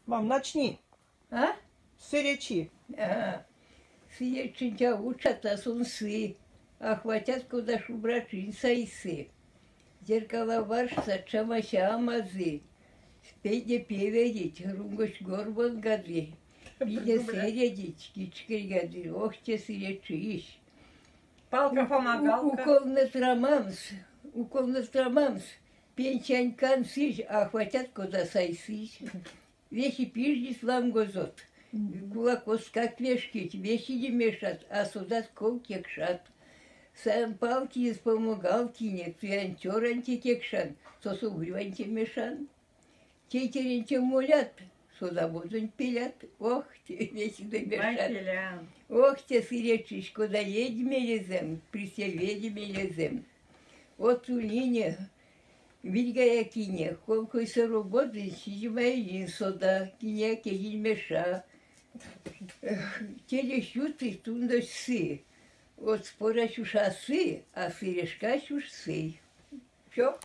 Мам, начни. А? Сыречи. Сыречи учат, а сон сы. А хватят куда шубрачин сайсы. Зеркала варшса чамася амазы. Спейде певедить, рунгош горбан гади. Пиде середить, кичкер гади. Ох, те сыречиш. Палка-помогалка. Укол на страмамс. Пенчанькан сыш, а хватят куда сайсыш. Вещи пижди слам гозот. Кулакос как вешкить, вещи не мешат, а сюда кол кекшат. Сам палки из помогалки нет, фианчоранти кекшан, сосу гриванти мешан. Тетеренте молят, сюда будут пилят. Ох, те вещи да мешат. Ох, те сыречиш, куда едьме лезем, присе ведьме лезем. Вот у линия. Вильгая кине, колко се работи, сидимай сода, кине кегин меша. Теле щуты тунда сы. Вот спора чуша сы, а сырешка чуш сы. Все?